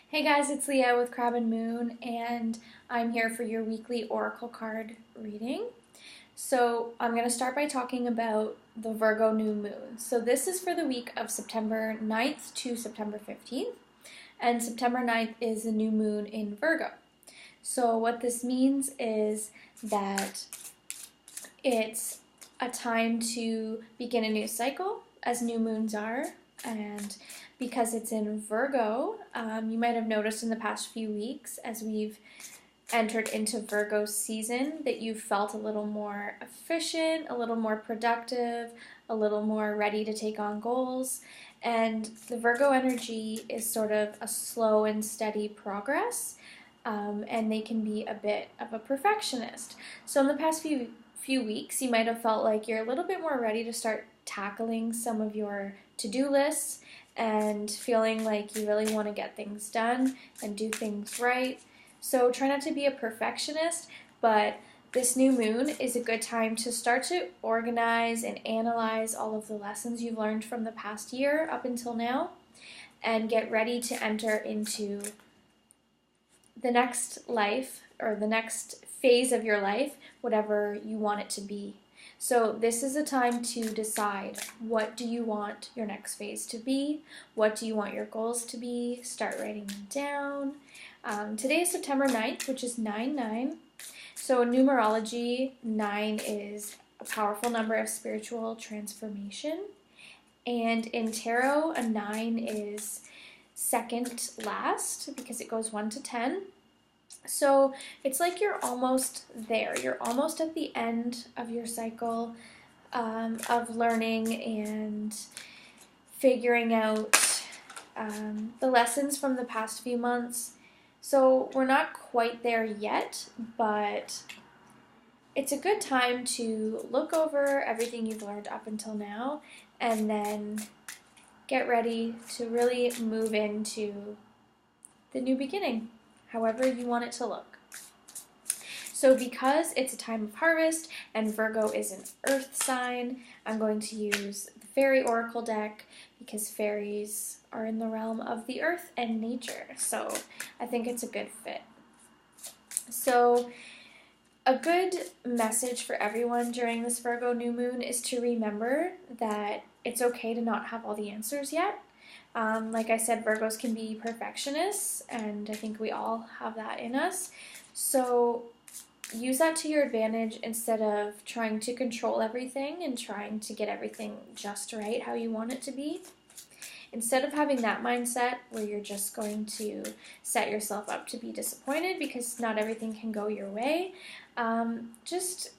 Hey guys, it's Leah with Crab and Moon, and I'm here for your weekly oracle card reading. So I'm going to start by talking about the Virgo new moon. So this is for the week of September 9th to September 15th, and September 9th is the new moon in Virgo. So what this means is that it's a time to begin a new cycle, as new moons are, and because it's in Virgo, you might have noticed in the past few weeks as we've entered into Virgo season that you've felt a little more efficient, a little more productive, a little more ready to take on goals. And the Virgo energy is sort of a slow and steady progress, and they can be a bit of a perfectionist. So in the past few weeks, you might have felt like you're a little bit more ready to start tackling some of your to-do lists and feeling like you really want to get things done and do things right. So try not to be a perfectionist, but this new moon is a good time to start to organize and analyze all of the lessons you've learned from the past year up until now and get ready to enter into the next life or the next phase of your life, whatever you want it to be. So this is a time to decide, what do you want your next phase to be? What do you want your goals to be? Start writing them down. Today is September 9th, which is 9-9. So in numerology, 9 is a powerful number of spiritual transformation. And in tarot, a 9 is second last because it goes 1 to 10. So it's like you're almost there. You're almost at the end of your cycle of learning and figuring out the lessons from the past few months. So we're not quite there yet, but it's a good time to look over everything you've learned up until now and then get ready to really move into the new beginning, however you want it to look. So because it's a time of harvest and Virgo is an earth sign, I'm going to use the Fairy Oracle deck because fairies are in the realm of the earth and nature. So I think it's a good fit. So a good message for everyone during this Virgo new moon is to remember that it's okay to not have all the answers yet. Like I said, Virgos can be perfectionists, and I think we all have that in us. So use that to your advantage instead of trying to control everything and trying to get everything just right how you want it to be. Instead of having that mindset where you're just going to set yourself up to be disappointed because not everything can go your way, just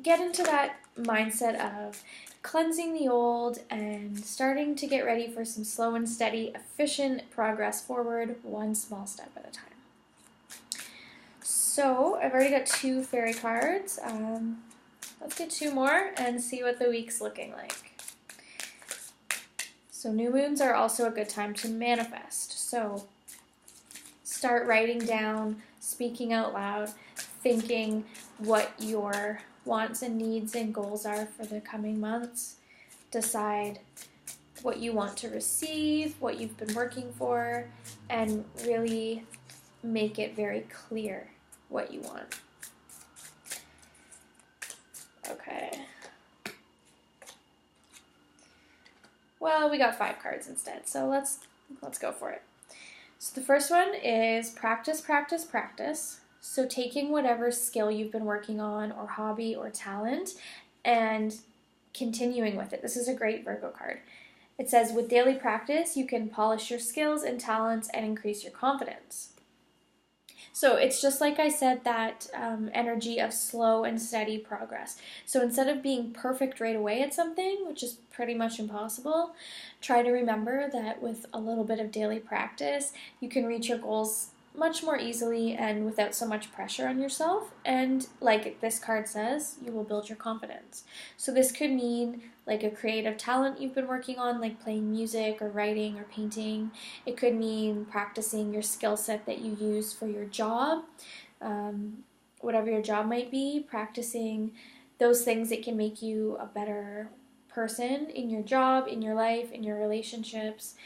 get into that mindset of cleansing the old and starting to get ready for some slow and steady, efficient progress forward, one small step at a time. So I've already got 2 fairy cards. Let's get 2 more and see what the week's looking like. So new moons are also a good time to manifest. So start writing down, speaking out loud, thinking what your wants and needs and goals are for the coming months. Decide what you want to receive, what you've been working for, and really make it very clear what you want. Okay. Well, we got 5 cards instead, so let's go for it. So the first one is practice, practice, practice. So taking whatever skill you've been working on or hobby or talent and continuing with it. This is a great Virgo card. It says, with daily practice, you can polish your skills and talents and increase your confidence. So it's just like I said, that energy of slow and steady progress. So instead of being perfect right away at something, which is pretty much impossible, try to remember that with a little bit of daily practice, you can reach your goals much more easily and without so much pressure on yourself. And like this card says, you will build your confidence. So this could mean like a creative talent you've been working on, like playing music or writing or painting. It could mean practicing your skill set that you use for your job, whatever your job might be, practicing those things that can make you a better person in your job, in your life, in your relationships.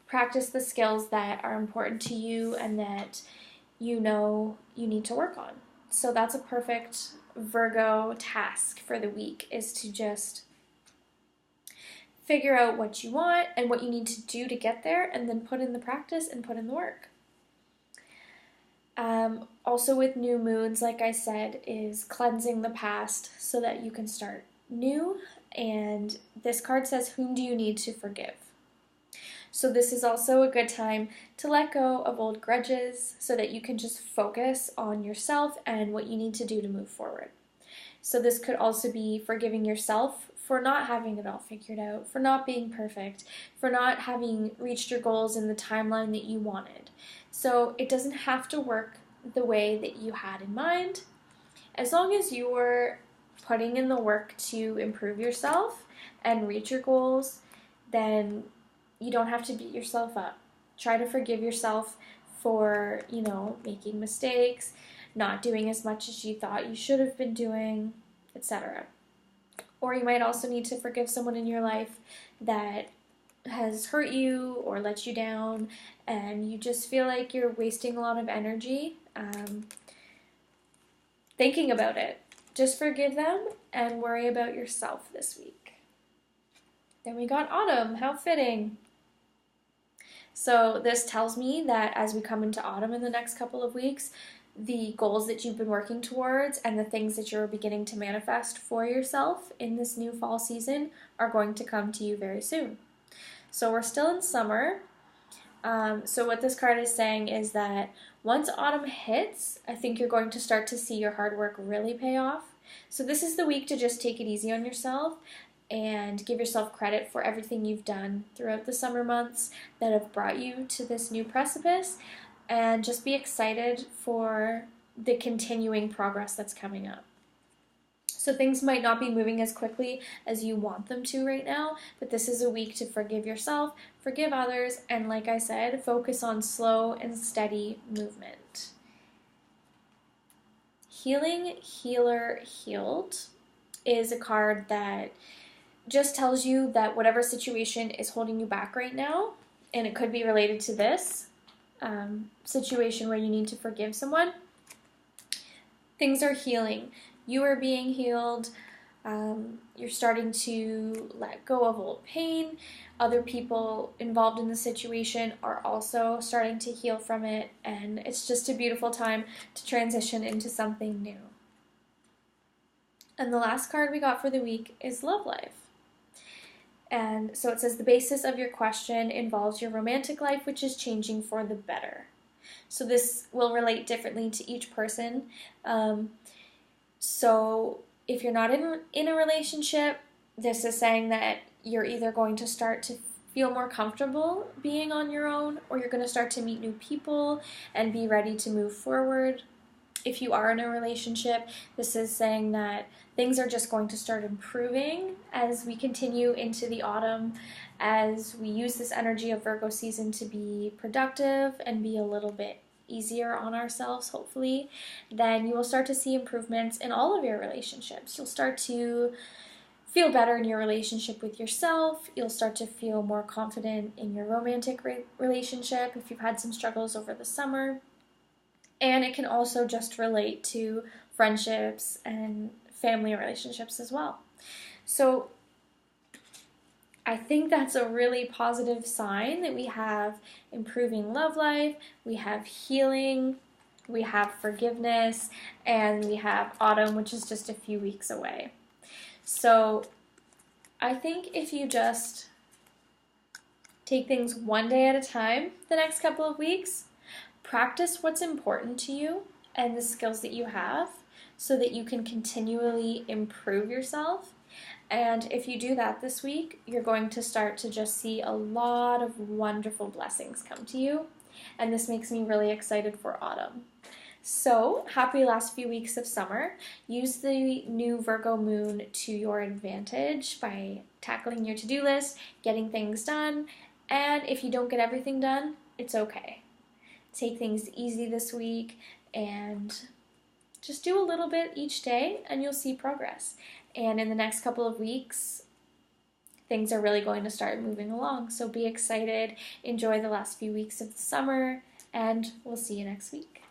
practice the skills that are important to you and that you know you need to work on. So that's a perfect Virgo task for the week, is to just figure out what you want and what you need to do to get there, and then put in the practice and put in the work. Also with new moons, like I said, is cleansing the past so that you can start new. And this card says, whom do you need to forgive? So this is also a good time to let go of old grudges so that you can just focus on yourself and what you need to do to move forward. So this could also be forgiving yourself for not having it all figured out, for not being perfect, for not having reached your goals in the timeline that you wanted. So it doesn't have to work the way that you had in mind. As long as you're putting in the work to improve yourself and reach your goals, then you don't have to beat yourself up. Try to forgive yourself for, making mistakes, not doing as much as you thought you should have been doing, etc. Or you might also need to forgive someone in your life that has hurt you or let you down, and you just feel like you're wasting a lot of energy thinking about it. Just forgive them and worry about yourself this week. Then we got autumn. How fitting. So this tells me that as we come into autumn in the next couple of weeks, the goals that you've been working towards and the things that you're beginning to manifest for yourself in this new fall season are going to come to you very soon. So we're still in summer. So what this card is saying is that once autumn hits, I think you're going to start to see your hard work really pay off. So this is the week to just take it easy on yourself and give yourself credit for everything you've done throughout the summer months that have brought you to this new precipice, and just be excited for the continuing progress that's coming up. So things might not be moving as quickly as you want them to right now, but this is a week to forgive yourself, forgive others, and like I said, focus on slow and steady movement. Healing, Healer, Healed is a card that just tells you that whatever situation is holding you back right now, and it could be related to this situation where you need to forgive someone, things are healing. You are being healed. You're starting to let go of old pain. Other people involved in the situation are also starting to heal from it, and it's just a beautiful time to transition into something new. And the last card we got for the week is Love Life. And so it says the basis of your question involves your romantic life, which is changing for the better. So this will relate differently to each person. So if you're not in a relationship, this is saying that you're either going to start to feel more comfortable being on your own, or you're going to start to meet new people and be ready to move forward. If you are in a relationship, this is saying that things are just going to start improving as we continue into the autumn, as we use this energy of Virgo season to be productive and be a little bit easier on ourselves, hopefully. Then you will start to see improvements in all of your relationships. You'll start to feel better in your relationship with yourself. You'll start to feel more confident in your romantic relationship if you've had some struggles over the summer. And it can also just relate to friendships and family relationships as well. So I think that's a really positive sign that we have improving love life, we have healing, we have forgiveness, and we have autumn, which is just a few weeks away. So I think if you just take things one day at a time the next couple of weeks, practice what's important to you and the skills that you have so that you can continually improve yourself. And if you do that this week, you're going to start to just see a lot of wonderful blessings come to you. And this makes me really excited for autumn. So, happy last few weeks of summer. Use the new Virgo moon to your advantage by tackling your to-do list, getting things done, and if you don't get everything done, it's okay. Take things easy this week and just do a little bit each day and you'll see progress. And in the next couple of weeks, things are really going to start moving along. So be excited, enjoy the last few weeks of the summer, and we'll see you next week.